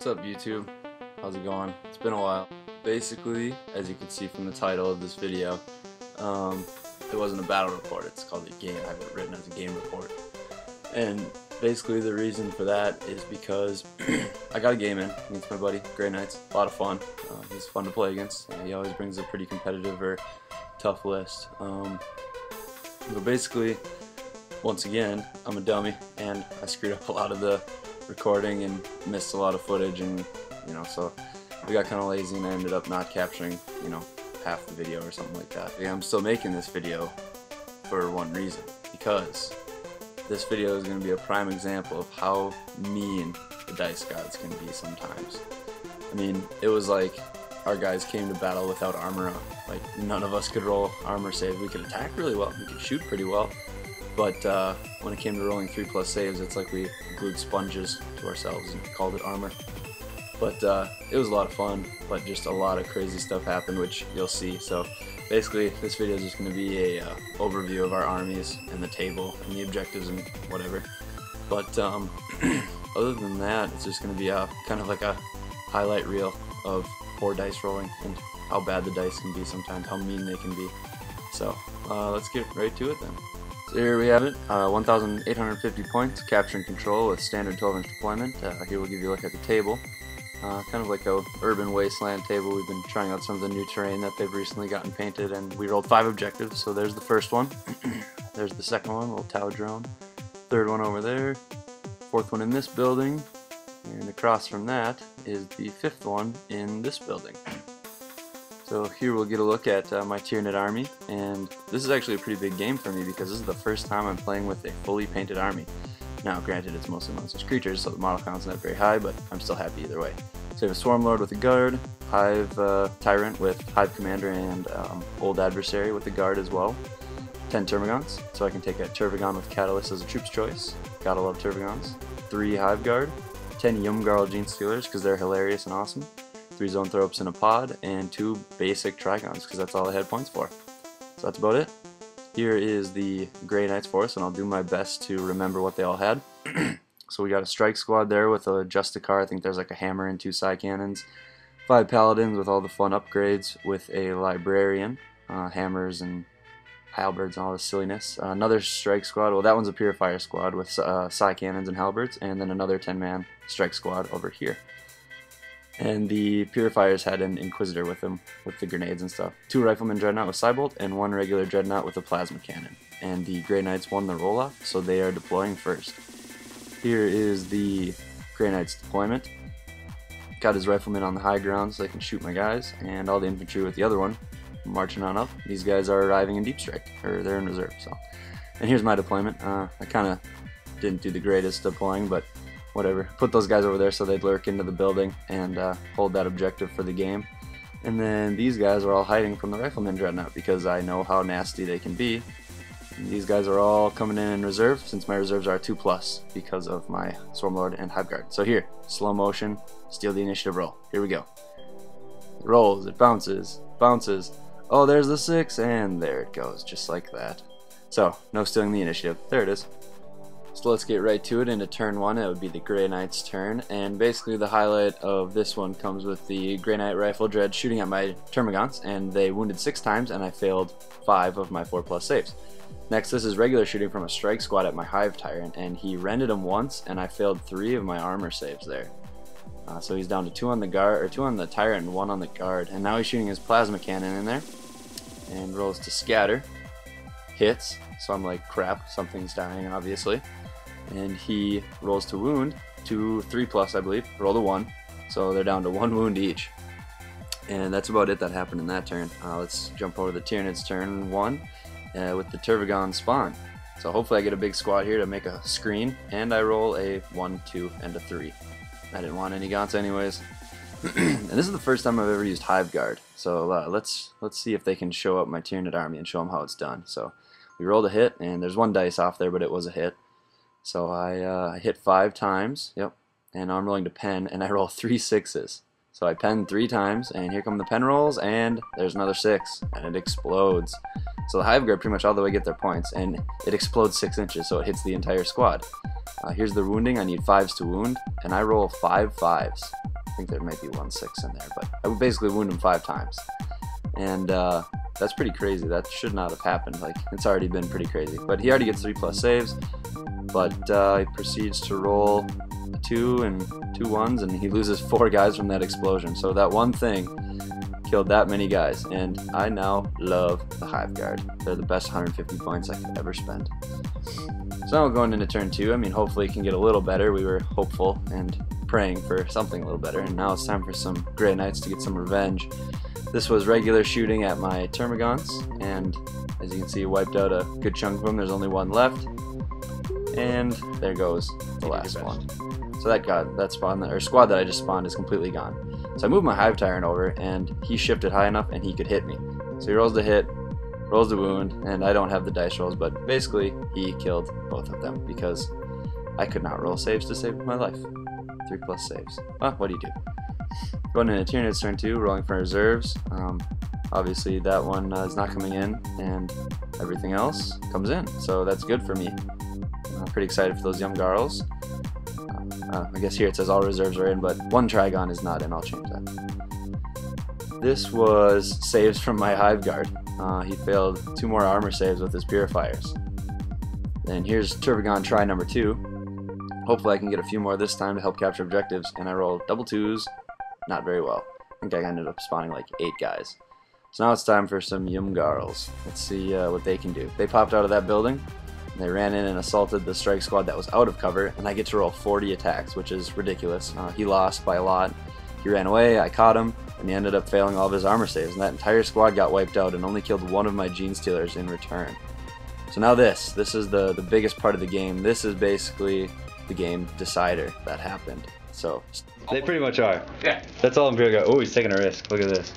What's up, YouTube? How's it going? It's been a while. Basically, as you can see from the title of this video, it wasn't a battle report. It's called a game. I have it written as a game report. And basically the reason for that is because I got a game in against my buddy, Grey Knights. A lot of fun. He's fun to play against. He always brings a pretty competitive or tough list. But basically, once again, I'm a dummy, and I screwed up a lot of the recording and missed a lot of footage, and so we got kind of lazy, and I ended up not capturing half the video or something like that. Yeah, I'm still making this video for one reason, because this video is going to be a prime example of how mean the dice gods can be sometimes. I mean, it was like our guys came to battle without armor on. Like, none of us could roll armor saves. We could attack really well, we could shoot pretty well, but when it came to rolling 3+ saves, it's like we glued sponges to ourselves and called it armor. But it was a lot of fun, but just a lot of crazy stuff happened, which you'll see. So basically, this video is just going to be a overview of our armies and the table and the objectives and whatever. But other than that, it's just going to be a kind of like a highlight reel of poor dice rolling and how bad the dice can be sometimes, how mean they can be. So let's get right to it then. So here we have it, 1,850 points, capture and control with standard 12-inch deployment. Here we'll give you a look at the table. Kind of like a urban wasteland table. We've been trying out some of the new terrain that they've recently gotten painted, and we rolled 5 objectives. So there's the first one, there's the second one, little tower drone, third one over there, fourth one in this building, and across from that is the fifth one in this building. So here we'll get a look at my Tyranid army, and this is actually a pretty big game for me because this is the first time I'm playing with a fully painted army. Now granted, it's mostly monstrous creatures, so the model count's not very high, but I'm still happy either way. So we have a Swarm Lord with a guard, Hive Tyrant with Hive Commander and Old Adversary with a guard as well, 10 Termagants, so I can take a Tervagon with Catalyst as a troop's choice, gotta love Tervagons, 3 Hive Guard, 10 Yumgarl Gene Stealers because they're hilarious and awesome, 3 Zoanthropes in a pod, and 2 basic Trigons because that's all I had points for. So that's about it. Here is the Grey Knights force, and I'll do my best to remember what they all had. So we got a strike squad there with a Justicar. I think there's like a hammer and 2 Psy Cannons. 5 Paladins with all the fun upgrades with a Librarian, hammers and halberds and all this silliness. Another strike squad, well that one's a Purifier squad with Psy Cannons and halberds, and then another 10-man strike squad over here. And the Purifiers had an Inquisitor with them, with the grenades and stuff. 2 Rifleman Dreadnought with Cybolt, and 1 regular Dreadnought with a Plasma Cannon. And the Grey Knights won the roll-off, so they are deploying first. Here is the Grey Knights deployment. Got his Riflemen on the high ground so they can shoot my guys, and all the infantry with the other one, marching on up. These guys are arriving in Deep Strike, or they're in reserve, so. And here's my deployment. I kind of didn't do the greatest deploying, but whatever. Put those guys over there so they'd lurk into the building and hold that objective for the game. And then these guys are all hiding from the Rifleman Dreadnought because I know how nasty they can be. And these guys are all coming in reserve since my reserves are 2+ because of my Swarm Lord and Hive Guard. So here, slow motion, steal the initiative roll. Here we go. It rolls, it bounces, bounces. Oh, there's the 6, and there it goes, just like that. So, no stealing the initiative. There it is. So let's get right to it. Into turn 1, it would be the Grey Knight's turn, and basically the highlight of this one comes with the Grey Knight Rifle Dread shooting at my Termagants, and they wounded 6 times, and I failed 5 of my 4+ saves. Next, this is regular shooting from a strike squad at my Hive Tyrant, and he rended him once, and I failed 3 of my armor saves there. So he's down to 2 on the guard, or 2 on the Tyrant and 1 on the guard, and now he's shooting his Plasma Cannon in there, and rolls to scatter, hits, so I'm like crap, something's dying obviously. And he rolls to wound, to 3+, I believe, roll to 1, so they're down to 1 wound each. And that's about it that happened in that turn. Let's jump over to the Tyranid's turn 1 with the Tervagon spawn. So hopefully I get a big squad here to make a screen, and I roll a 1, 2, and a 3. I didn't want any gaunts anyways. And this is the first time I've ever used Hive Guard, so let's see if they can show up my Tyranid army and show them how it's done. So we rolled a hit, and there's 1 dice off there, but it was a hit. So I hit 5 times, yep, and now I'm rolling to pen, and I roll 3 6s. So I pen 3 times, and here come the pen rolls, and there's another 6, and it explodes. So the Hive Guard pretty much all the way get their points, and it explodes 6 inches, so it hits the entire squad. Here's the wounding. I need 5s to wound, and I roll 5 5s. think there might be 1/6 in there, but I would basically wound him 5 times. And that's pretty crazy. That should not have happened. Like, it's already been pretty crazy. But he already gets 3+ saves, but he proceeds to roll 2 and 2 1s, and he loses 4 guys from that explosion. So that one thing killed that many guys, and I now love the Hive Guard. They're the best 150 points I could ever spend. So now going into turn 2, I mean, hopefully it can get a little better. We were hopeful and praying for something a little better, and now it's time for some Grey Knights to get some revenge. This was regular shooting at my Termagants, and as you can see, wiped out a good chunk of them. There's only one left, and there goes the last one. So that squad that I just spawned is completely gone. So I moved my Hive Tyrant over, and he shifted high enough, and he could hit me. So he rolls the hit, rolls the wound, and I don't have the dice rolls, but basically he killed both of them because I could not roll saves to save my life. 3+ saves. Well, what do you do? Going into Tyranids turn 2, rolling for reserves. Obviously that one is not coming in, and everything else comes in, so that's good for me. I'm pretty excited for those young girls. I guess here it says all reserves are in, but one Trigon is not in. I'll change that. This was saves from my Hive Guard. He failed 2 more armor saves with his purifiers. And here's Turbigon try number 2. Hopefully I can get a few more this time to help capture objectives, and I rolled double 2s, not very well. I think I ended up spawning like 8 guys. So now it's time for some Yumgarls. Let's see what they can do. They popped out of that building, and they ran in and assaulted the strike squad that was out of cover, and I get to roll 40 attacks, which is ridiculous. He lost by a lot. He ran away, I caught him, and he ended up failing all of his armor saves, and that entire squad got wiped out and only killed one of my Gene Stealers in return. So now this is the biggest part of the game. This is basically the game decider that happened. So they pretty much are. Yeah. That's all Imperial got. Oh, he's taking a risk. Look at this.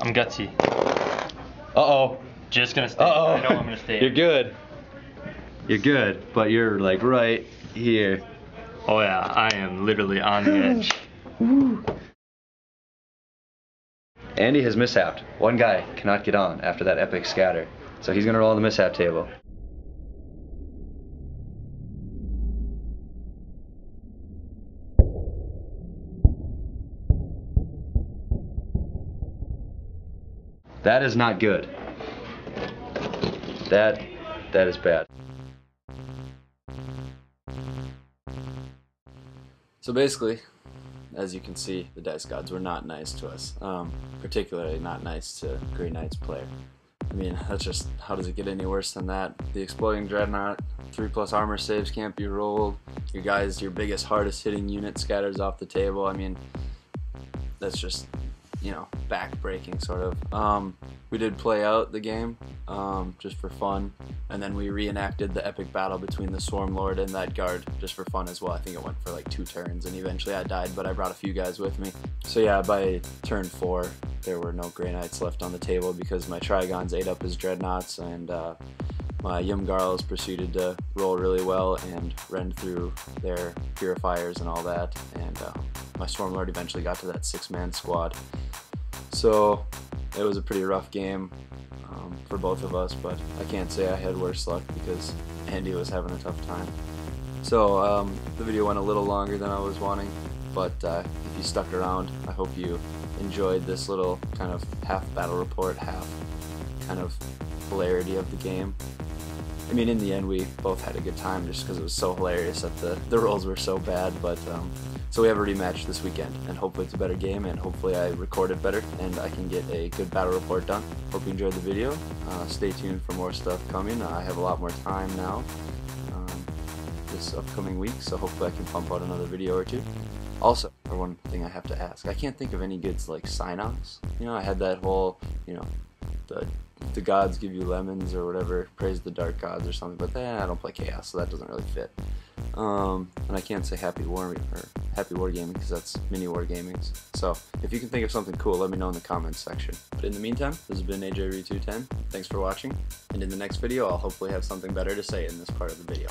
I'm gutsy. Uh-oh. Just gonna stay. Uh-oh. I know I'm gonna stay. You're good. You're good, but you're like right here. Oh yeah, I am literally on the edge. Andy has mishapped. One guy cannot get on after that epic scatter, so he's gonna roll on the mishap table. That is not good. That is bad. So basically, as you can see, the dice gods were not nice to us. Particularly not nice to Grey Knights player. I mean, that's just, how does it get any worse than that? The exploding dreadnought, 3+ armor saves can't be rolled. Your biggest, hardest hitting unit scatters off the table. I mean, that's just, you know, back-breaking sort of. We did play out the game just for fun, and then we reenacted the epic battle between the Swarm Lord and that guard just for fun as well. I think it went for like 2 turns, and eventually I died, but I brought a few guys with me. So yeah, by turn 4 there were no Grey Knights left on the table because my Trigons ate up his dreadnoughts, and my Yumgarls proceeded to roll really well and rend through their purifiers and all that, and my Swarm Lord eventually got to that 6-man squad. So it was a pretty rough game for both of us, but I can't say I had worse luck because Andy was having a tough time. So the video went a little longer than I was wanting, but if you stuck around, I hope you enjoyed this little kind of half battle report, half kind of hilarity of the game. I mean, in the end, we both had a good time just because it was so hilarious that the rolls were so bad, but so we have a rematch this weekend, and hopefully it's a better game, and hopefully I record it better, and I can get a good battle report done. Hope you enjoyed the video. Stay tuned for more stuff coming. I have a lot more time now this upcoming week, so hopefully I can pump out another video or 2. Also, one thing I have to ask, I can't think of any good like sign-offs. You know, I had that whole, you know, the gods give you lemons or whatever, praise the dark gods or something, but I don't play Chaos, so that doesn't really fit. And I can't say happy wargaming because that's mini wargaming. So if you can think of something cool, let me know in the comments section. But in the meantime, this has been AJ Re210. Thanks for watching, and in the next video I'll hopefully have something better to say in this part of the video.